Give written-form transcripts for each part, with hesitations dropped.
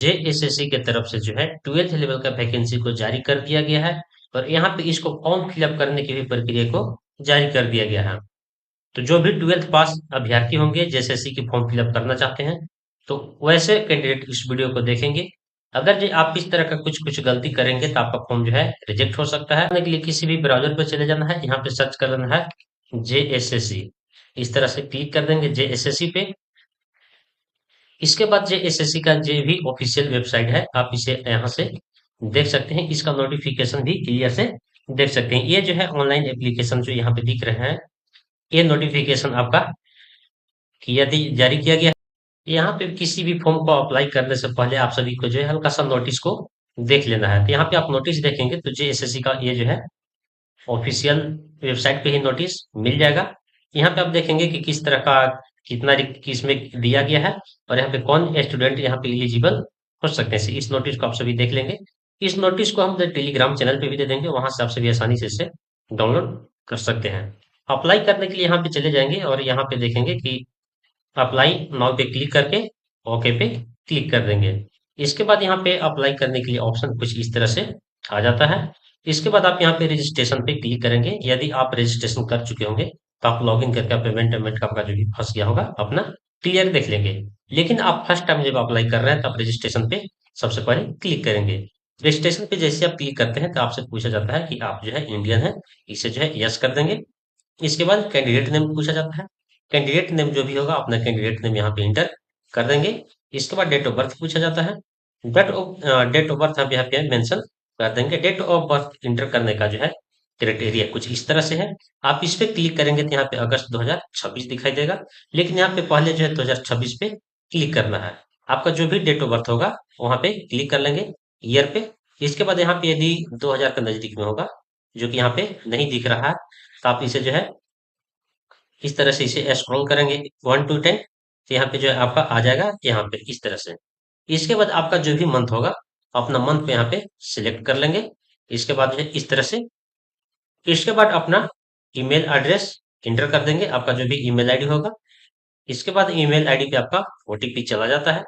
JSSC के तरफ से जो है 12th लेवल का वैकेंसी को जारी कर दिया गया है और यहाँ पे इसको फॉर्म फिलअप करने की भी प्रक्रिया को जारी कर दिया गया है। तो जो भी 12th पास अभ्यर्थी होंगे जेएसएससी की फॉर्म फिलअप करना चाहते हैं तो वैसे कैंडिडेट इस वीडियो को देखेंगे। अगर जो आप इस तरह का कुछ कुछ गलती करेंगे तो आपका फॉर्म जो है रिजेक्ट हो सकता है। करने के लिए किसी भी ब्राउजर पर चले जाना है, यहाँ पे सर्च कर लेना है जेएसएससी। इस तरह से क्लिक कर देंगे जेएसएससी पे। इसके बाद जो एसएससी का जो भी ऑफिशियल वेबसाइट है आप इसे यहाँ से देख सकते हैं। इसका नोटिफिकेशन भी क्लियर से देख सकते हैं। ये जो है ऑनलाइन एप्लीकेशन जो यहाँ पे दिख रहे हैं, ये नोटिफिकेशन आपका जारी किया गया है। यहाँ पे किसी भी फॉर्म को अप्लाई करने से पहले आप सभी को जो है हल्का सा नोटिस को देख लेना है। तो यहाँ पे आप नोटिस देखेंगे तो जो एसएससी का ये जो है ऑफिशियल वेबसाइट पे ही नोटिस मिल जाएगा। यहाँ पे आप देखेंगे कि किस तरह का कितना किसमें दिया गया है और यहाँ पे कौन स्टूडेंट यहाँ पे एलिजिबल हो सकते हैं। इस नोटिस को आप सभी देख लेंगे। इस नोटिस को हम टेलीग्राम चैनल पे भी दे देंगे, वहां से आप सभी आसानी से इसे डाउनलोड कर सकते हैं। अप्लाई करने के लिए यहाँ पे चले जाएंगे और यहाँ पे देखेंगे कि अप्लाई नाउ पे क्लिक करके ओके पे क्लिक कर देंगे। इसके बाद यहाँ पे अप्लाई करने के लिए ऑप्शन कुछ इस तरह से आ जाता है। इसके बाद आप यहाँ पे रजिस्ट्रेशन पे क्लिक करेंगे। यदि आप रजिस्ट्रेशन कर चुके होंगे तो आप लॉगिन करके पेमेंट पेमेंट का आपका जो भी फंस गया होगा अपना क्लियर देख लेंगे। लेकिन आप फर्स्ट टाइम जब अप्लाई कर रहे हैं तो आप रजिस्ट्रेशन पे सबसे पहले क्लिक करेंगे। रजिस्ट्रेशन पे जैसे आप क्लिक करते हैं तो आपसे पूछा जाता है कि आप जो है इंडियन है, इसे जो है यस कर देंगे। इसके बाद कैंडिडेट नेम पूछा जाता है। कैंडिडेट नेम जो भी होगा अपना कैंडिडेट नेम यहाँ पे इंटर कर देंगे। इसके बाद डेट ऑफ बर्थ पूछा जाता है। डेट ऑफ बर्थ आप यहाँ पे मेंशन कर देंगे। डेट ऑफ बर्थ इंटर करने का जो है क्राइटेरिया कुछ इस तरह से है। आप इस पे क्लिक करेंगे तो यहाँ पे अगस्त 2026 दिखाई देगा, लेकिन यहाँ पे पहले जो है 2026 पे क्लिक करना है। आपका जो भी डेट ऑफ बर्थ होगा वहां पे क्लिक कर लेंगे ईयर पे। इसके बाद यहाँ पे यदि 2000 का नजदीक में होगा जो कि यहाँ पे नहीं दिख रहा है तो आप इसे जो है इस तरह से इसे स्क्रॉल करेंगे 1 to 10 तो यहाँ पे जो है आपका आ जाएगा यहाँ पे इस तरह से। इसके बाद आपका जो भी मंथ होगा अपना मंथ पे यहाँ पे सिलेक्ट कर लेंगे। इसके बाद जो है इस तरह से, इसके बाद अपना ईमेल एड्रेस इंटर कर देंगे, आपका जो भी ईमेल आईडी होगा। इसके बाद ईमेल आईडी पे आपका ओटीपी चला जाता है।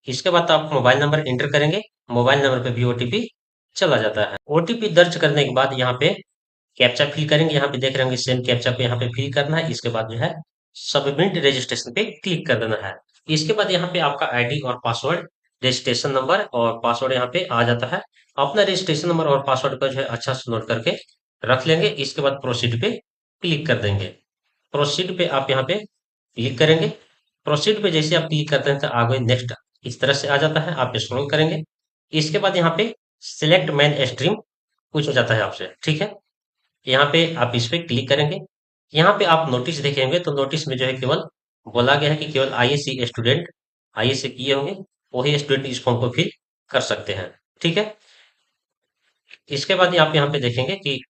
इसके बाद आप मोबाइल नंबर इंटर करेंगे, मोबाइल नंबर पे भी ओटीपी चला जाता है। ओटीपी दर्ज करने के बाद यहाँ पे कैप्चा फिल करेंगे। यहाँ पे देख रहे होंगे सेम कैप्चा पे यहाँ पे फिल करना है। इसके बाद जो है सबमिट रजिस्ट्रेशन पे क्लिक कर देना है। इसके बाद यहाँ पे आपका आईडी और पासवर्ड, रजिस्ट्रेशन नंबर और पासवर्ड यहाँ पे आ जाता है। अपना रजिस्ट्रेशन नंबर और पासवर्ड को जो है अच्छा से नोट करके रख लेंगे। इसके बाद प्रोसीड पे क्लिक कर देंगे। प्रोसीड पे आप यहाँ पे क्लिक करेंगे। प्रोसीड पे जैसे आप क्लिक करते हैं तो आगे नेक्स्ट इस तरह से आ जाता है, आप स्क्रॉल करेंगे। इसके बाद यहाँ पे सिलेक्ट मेन स्ट्रीम पूछा जाता है आपसे, ठीक है। यहाँ पे आप इस पे क्लिक करेंगे। यहाँ पे आप नोटिस देखेंगे तो नोटिस में जो है केवल बोला गया है कि केवल आईएससी स्टूडेंट, आईएससी किए होंगे वही स्टूडेंट इस फॉर्म को फिल कर सकते हैं, ठीक है। इसके बाद आप यहाँ पे देखेंगे कि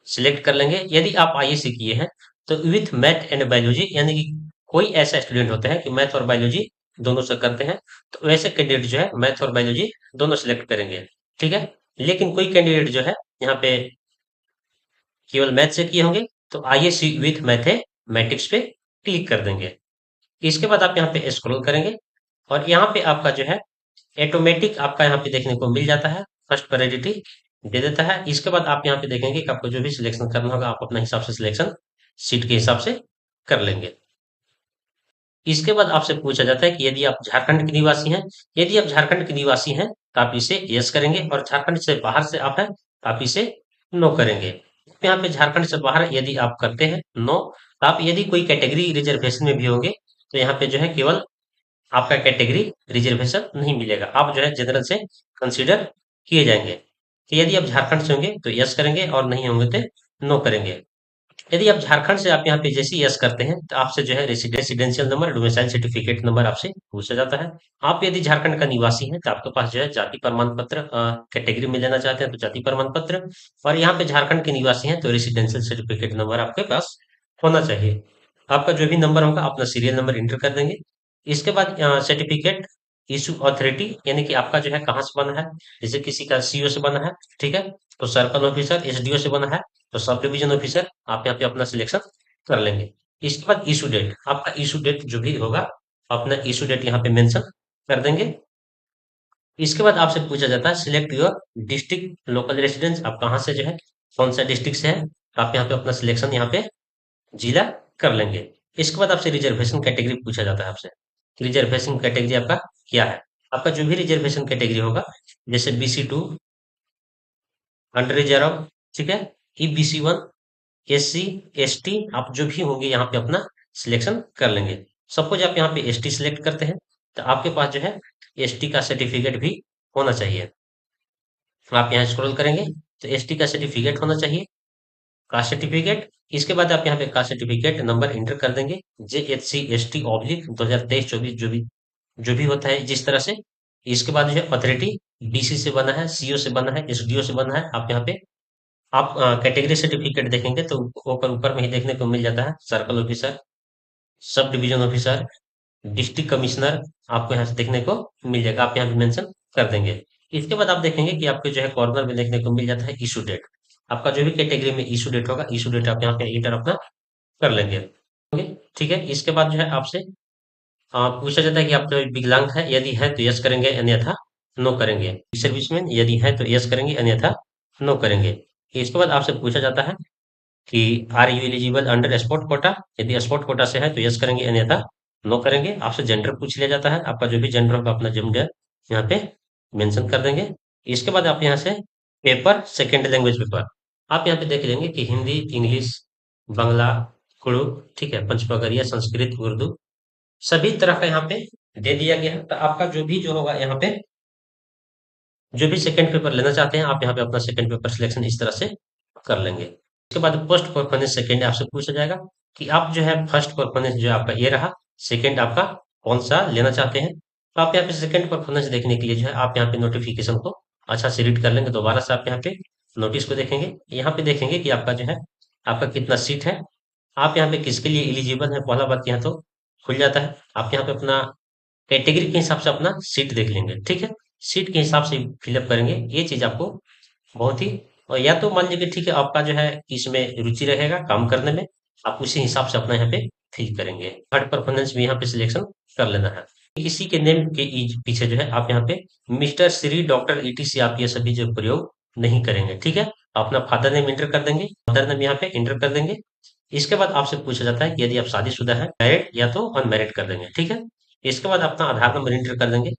सिलेक्ट कर लेंगे। यदि आप आईएससी किए हैं तो विथ मैथ एंड बायोलॉजी, यानी कि कोई ऐसा स्टूडेंट होता है कि मैथ और बायोलॉजी दोनों से करते हैं तो वैसे कैंडिडेट जो है मैथ और बायोलॉजी दोनों सिलेक्ट करेंगे, ठीक है। लेकिन कोई कैंडिडेट जो है यहाँ पे केवल मैथ से किए होंगे तो आईएससी विथ मैथमेटिक्स पे क्लिक कर देंगे। इसके बाद आप यहाँ पे स्क्रॉल करेंगे और यहाँ पे आपका जो है ऑटोमेटिक आपका यहाँ पे देखने को मिल जाता है, फर्स्ट प्रायोरिटी दे देता है। इसके बाद आप यहाँ पे देखेंगे कि आपको जो भी सिलेक्शन करना होगा आप अपने हिसाब से सिलेक्शन सीट के हिसाब से कर लेंगे। इसके बाद आपसे पूछा जाता है कि यदि आप झारखंड के निवासी हैं, यदि आप झारखंड के निवासी हैं तो आप इसे यस करेंगे और झारखंड से बाहर से आप हैं तो आप इसे नो करेंगे। यहाँ पे झारखंड से बाहर यदि आप करते हैं नो, तो आप यदि कोई कैटेगरी रिजर्वेशन में भी होंगे तो यहाँ पे जो है केवल आपका कैटेगरी रिजर्वेशन नहीं मिलेगा, आप जो है जनरल से कंसीडर किए जाएंगे। तो यदि आप झारखंड से होंगे तो यस करेंगे और नहीं होंगे तो नो करेंगे। यदि आप झारखंड से आप यहाँ पे जैसे ही यस करते हैं तो आपसे जो है residential number, domicile certificate number आपसे पूछा जाता है। आप यदि झारखंड का निवासी हैं तो आपके पास जो है जाति प्रमाण पत्र, कैटेगरी में लेना चाहते हैं तो जाति प्रमाण पत्र, और यहाँ पे झारखंड के निवासी हैं तो रेसिडेंशियल सर्टिफिकेट नंबर आपके पास होना चाहिए। आपका जो भी नंबर होगा अपना सीरियल नंबर इंटर कर देंगे। इसके बाद सर्टिफिकेट इशू अथॉरिटी, यानी कि आपका जो है कहाँ से बना है, जैसे किसी का सीओ से बना है, ठीक है, तो सर्कल ऑफिसर, एसडीओ से बना है तो सब डिवीजन ऑफिसर, आप यहाँ पे अपना सिलेक्शन कर लेंगे। इसके बाद इशू डेट, आपका इशू डेट जो भी होगा अपना इशू डेट यहाँ पे मेंशन कर देंगे। इसके बाद आपसे पूछा जाता है select your district local residence, आप कहाँ से जो है कौन सा डिस्ट्रिक्ट से है, तो आप यहाँ पे अपना सिलेक्शन यहाँ पे जिला कर लेंगे। इसके बाद आपसे रिजर्वेशन कैटेगरी पूछा जाता है आपसे, रिजर्वेशन कैटेगरी आपका क्या है। आपका जो भी रिजर्वेशन कैटेगरी होगा, जैसे BC2 अंडर रिजर्व, ठीक है, EBC1 SC ST, आप जो भी होंगे यहाँ पे अपना सिलेक्शन कर लेंगे। सपोज आप यहाँ पे ST सिलेक्ट करते हैं, तो आपके पास जो है ST का सर्टिफिकेट भी होना चाहिए। आप यहाँ स्क्रॉल करेंगे तो ST का सर्टिफिकेट होना चाहिए, कास्ट सर्टिफिकेट। इसके बाद आप यहाँ पे कास्ट सर्टिफिकेट नंबर इंटर कर देंगे, JHC ST/2023-24 जो भी होता है जिस तरह से। इसके बाद जो है अथॉरिटी DC से बना है, CO से बना है, SDO से बना है। आप यहाँ पे आप कैटेगरी सर्टिफिकेट देखेंगे तो ऊपर ऊपर में ही देखने को मिल जाता है, circle officer, sub division officer, district commissioner, आपको यहाँ से देखने को मिल जाएगा। आप यहाँ पे मेंशन कर देंगे। इसके बाद आप देखेंगे कि आपके जो है कॉर्नर में देखने को मिल जाता है इशू डेट। आपका जो भी कैटेगरी में इशू डेट होगा, इशू डेट आप यहाँ पे इंटर अपना कर लेंगे। ठीक है। इसके बाद जो है आपसे पूछा जाता है कि आप जो विकलांग है, यदि है तो यस करेंगे, अन्यथा नो करेंगे। सर्विसमैन यदि है तो यस करेंगे, अन्यथा नो करेंगे। इसके बाद आपसे पूछा जाता है कि are you eligible under sport quota, यदि स्पोर्ट कोटा से है तो यस करेंगे, अन्यथा नो करेंगे। आपसे जेंडर पूछ लिया जाता है, आपका जो भी जेंडर होगा अपना जेंडर यहाँ पे मेंशन कर देंगे। इसके बाद आप यहाँ से पेपर सेकेंड लैंग्वेज पेपर आप यहाँ पे देख लेंगे कि हिंदी, इंग्लिश, बांग्ला, उर्दू, ठीक है, पंचमगरिया, संस्कृत, उर्दू, सभी तरह का यहाँ पे दे दिया गया है। तो आपका जो भी जो होगा यहाँ पे, जो भी सेकंड पेपर लेना चाहते हैं आप यहाँ पे अपना सेकंड पेपर सिलेक्शन इस तरह से कर लेंगे। उसके बाद फर्स्ट परफॉर्मेंस सेकंड आपसे पूछा जाएगा कि आप जो है फर्स्ट परफॉर्मेंस जो आपका ये रहा, सेकंड आपका कौन सा लेना चाहते हैं। तो आप यहाँ पे सेकंड परफॉर्मेंस देखने के लिए जो है आप यहाँ पे नोटिफिकेशन को अच्छा से रीड कर लेंगे। दोबारा से आप यहाँ पे नोटिस को देखेंगे, यहाँ पे देखेंगे कि आपका जो है आपका कितना सीट है, आप यहाँ पे किसके लिए एलिजिबल है। पहला बात यहाँ तो खुल जाता है, आप यहाँ पे अपना कैटेगरी के हिसाब से अपना सीट देख लेंगे, ठीक है, सीट के हिसाब से फिलअप करेंगे। ये चीज आपको बहुत ही, और या तो मान लीजिए ठीक है आपका जो है इसमें रुचि रहेगा काम करने में, आप उसी हिसाब से अपना यहाँ पे फिल करेंगे। थर्ड परफॉर्मेंस भी यहाँ पे सिलेक्शन कर लेना है। इसी के नेम के पीछे जो है आप यहाँ पे मिस्टर, श्री, डॉक्टर, ETC आप ये सभी जो प्रयोग नहीं करेंगे, ठीक है। अपना फादर नेम इंटर कर देंगे, मदर नेम यहाँ पे इंटर कर देंगे। इसके बाद आपसे पूछा जाता है कि यदि आप शादीशुदा है, मैरिड या तो अनमैरिड कर देंगे, ठीक है। इसके बाद अपना आधार नंबर इंटर कर देंगे।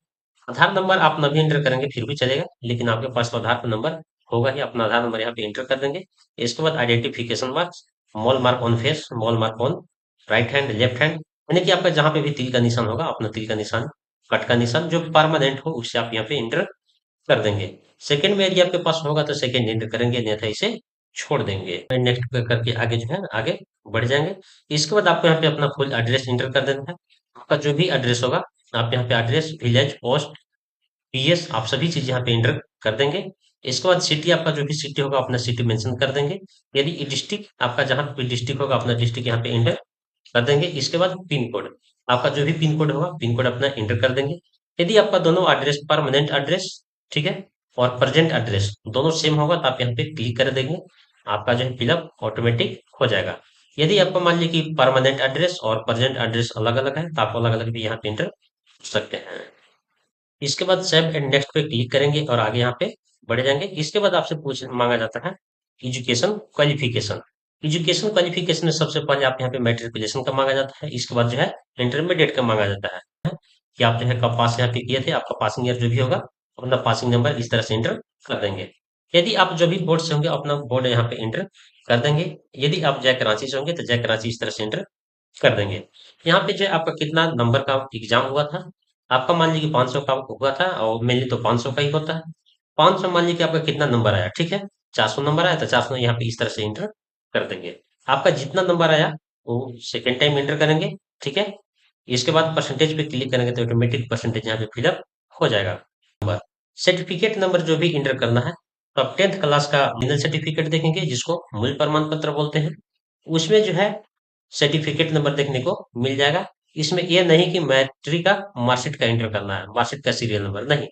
आधार नंबर आप न भी इंटर करेंगे फिर भी चलेगा, लेकिन आपके पास तो आधार नंबर होगा ही, अपना आधार नंबर यहाँ पे इंटर कर देंगे। इसके बाद identification marks, small mark on face, small mark on right hand, left hand, यानी कि आपका जहां पे भी तिल का निशान होगा अपना तिल का निशान, कट का निशान जो परमानेंट हो उससे आप यहाँ पे इंटर कर देंगे। सेकंड में यदि आपके पास होगा तो सेकंड इंटर करेंगे, अन्यथा इसे छोड़ देंगे। नेक्स्ट करके आगे जो है आगे बढ़ जाएंगे। इसके बाद आपको यहाँ पे अपना फुल एड्रेस इंटर कर देना है। आपका जो भी एड्रेस होगा आप यहाँ पे एड्रेस, विलेज, पोस्ट, PS आप सभी चीज यहाँ पे इंटर कर देंगे। इसके बाद सिटी, आपका जो भी सिटी होगा अपना सिटी मेंशन कर देंगे। यदि डिस्ट्रिक्ट आपका जहाँ पे डिस्ट्रिक्ट होगा अपना डिस्ट्रिक्ट यहाँ पे इंटर कर देंगे। इसके बाद पिन कोड, आपका जो भी पिन कोड होगा पिन कोड अपना इंटर कर देंगे। यदि आपका दोनों एड्रेस परमानेंट एड्रेस, ठीक है, और प्रेजेंट एड्रेस दोनों सेम होगा तो आप यहाँ पे क्लिक कर देंगे, आपका जो है फिलअप ऑटोमेटिक हो जाएगा। यदि आपको मान लीजिए कि परमानेंट एड्रेस और प्रेजेंट एड्रेस अलग अलग है तो आप अलग अलग भी यहाँ पे इंटर कर सकते हैं। इसके बाद सेव एंड नेक्स्ट पे क्लिक करेंगे और आगे यहाँ पे बढ़ जाएंगे। इसके बाद आपसे पूछ मांगा जाता है एजुकेशन क्वालिफिकेशन। एजुकेशन क्वालिफिकेशन में सबसे पहले आप यहाँ पे मैट्रिकुलेशन का मांगा जाता है। इसके बाद जो है इंटरमीडिएट का मांगा जाता है कि आप जो है कब पास यहाँ पे किए थे, आपका पासिंग ईयर जो भी होगा अपना पासिंग नंबर इस तरह से इंटर कर देंगे। यदि आप जो भी बोर्ड से होंगे अपना बोर्ड यहाँ पे इंटर कर देंगे। यदि आप जय कराची से होंगे तो जय कराची इस तरह से इंटर कर देंगे। यहाँ पे जो है आपका कितना नंबर का एग्जाम हुआ था, आपका मान लीजिए 500 का हुआ था और मेनली तो 500 का ही होता है। 500 मान लीजिए आपका कितना नंबर आया, ठीक है, 400 नंबर आया तो 400 यहाँ पे इस तरह से इंटर कर देंगे। आपका जितना नंबर आया वो सेकेंड टाइम इंटर करेंगे, ठीक है। इसके बाद परसेंटेज पे क्लिक करेंगे तो ऑटोमेटिक परसेंटेज यहाँ पे फिलअप हो जाएगा। नंबर, सर्टिफिकेट नंबर जो भी इंटर करना है तो आप 10th क्लास का फाइनल सर्टिफिकेट देखेंगे जिसको मूल प्रमाण पत्र बोलते हैं, उसमें जो है सर्टिफिकेट नंबर देखने को मिल जाएगा। इसमें यह नहीं कि मैट्रिक का मार्कशीट का एंटर करना है, मार्कशीट का सीरियल नंबर नहीं,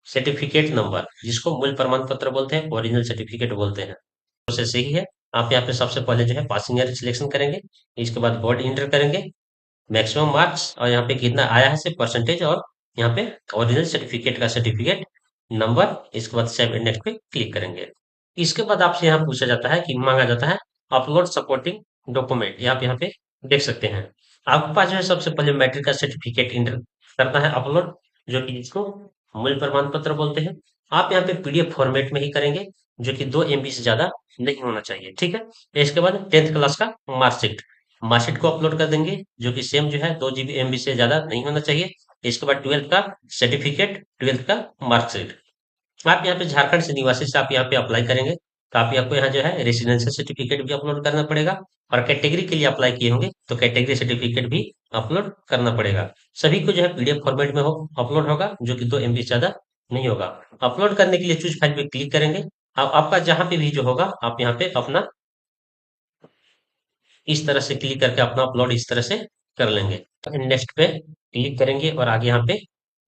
सर्टिफिकेट नंबर जिसको मूल प्रमाण पत्र बोलते हैं, ओरिजिनल सर्टिफिकेट बोलते हैं। प्रोसेस यही है, आप यहाँ पे सबसे पहले जो है पासिंग ईयर सिलेक्शन करेंगे, इसके बाद बोर्ड इंटर करेंगे, मैक्सिमम मार्क्स और यहाँ पे कितना आया है से परसेंटेज, और यहाँ पे ओरिजिनल सर्टिफिकेट का सर्टिफिकेट नंबर, इसके बाद सेव नेक्स्ट पे क्लिक करेंगे। इसके बाद आपसे यहाँ पूछा जाता है कि मांगा जाता है अपलोड सपोर्टिंग डॉक्यूमेंट, आप यहाँ पे देख सकते हैं। आपके पास जो है सबसे पहले मैट्रिक का सर्टिफिकेट इंटर करना है अपलोड, जो कि इसको मूल प्रमाण पत्र बोलते हैं। आप यहाँ पे पीडीएफ फॉर्मेट में ही करेंगे, जो कि 2 MB से ज्यादा नहीं होना चाहिए, ठीक है। इसके बाद 10th क्लास का मार्कशीट, मार्कशीट को अपलोड कर देंगे, जो कि सेम जो है 2 GB MB से ज्यादा नहीं होना चाहिए। इसके बाद 12th का सर्टिफिकेट, 12th का मार्कशीट। आप यहाँ पे झारखंड से निवासी से आप यहाँ पे अप्लाई करेंगे, तो आप आपको यहाँ जो है रेसिडेंशियल सर्टिफिकेट भी अपलोड करना पड़ेगा। और कैटेगरी के लिए अप्लाई किए होंगे तो कैटेगरी सर्टिफिकेट भी अपलोड करना पड़ेगा। सभी को जो है पीडीएफ फॉर्मेट में हो अपलोड होगा, जो कि 2 MB से ज्यादा नहीं होगा। अपलोड करने के लिए चूज फाइल पे क्लिक करेंगे। अब आपका जहाँ पे भी जो होगा आप यहाँ पे अपना इस तरह से क्लिक करके अपना अपलोड इस तरह से कर लेंगे। नेक्स्ट पे क्लिक करेंगे और आगे यहाँ पे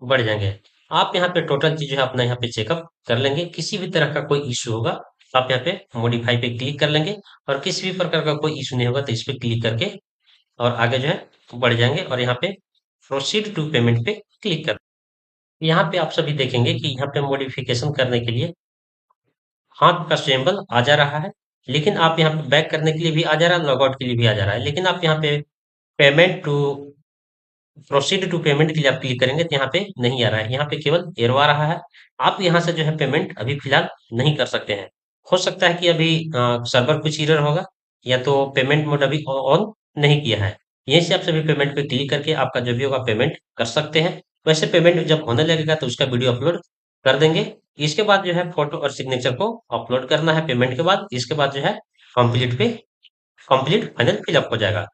बढ़ जाएंगे। आप यहाँ पे टोटल चीज जो है अपना यहाँ पे चेकअप कर लेंगे। किसी भी तरह का कोई इश्यू होगा आप यहाँ पे मॉडिफाई पे क्लिक कर लेंगे, और किसी भी प्रकार का कोई इश्यू नहीं होगा तो इस पे क्लिक करके और आगे जो है बढ़ जाएंगे और यहाँ पे प्रोसीड टू पेमेंट पे क्लिक कर। यहाँ पे आप सभी देखेंगे कि यहाँ पे मॉडिफिकेशन करने के लिए हाथ का सिंबल आ जा रहा है, लेकिन आप यहाँ पे बैक करने के लिए भी आ जा रहा है, लॉगआउट के लिए भी आ जा रहा है, लेकिन आप यहाँ पे payment to proceed to payment के लिए आप क्लिक करेंगे तो यहाँ पे नहीं आ रहा है, यहाँ पे केवल एरो आ रहा है। आप यहाँ से जो है पेमेंट अभी फिलहाल नहीं कर सकते हैं। हो सकता है कि अभी सर्वर कुछ एरर होगा, या तो पेमेंट मोड अभी ऑन नहीं किया है। यहीं से आप सभी पेमेंट पे क्लिक करके आपका जो भी होगा पेमेंट कर सकते हैं। वैसे पेमेंट जब होने लगेगा तो उसका वीडियो अपलोड कर देंगे। इसके बाद जो है फोटो और सिग्नेचर को अपलोड करना है पेमेंट के बाद। इसके बाद जो है कंप्लीट पे कंप्लीट फाइनल फिलअप हो जाएगा।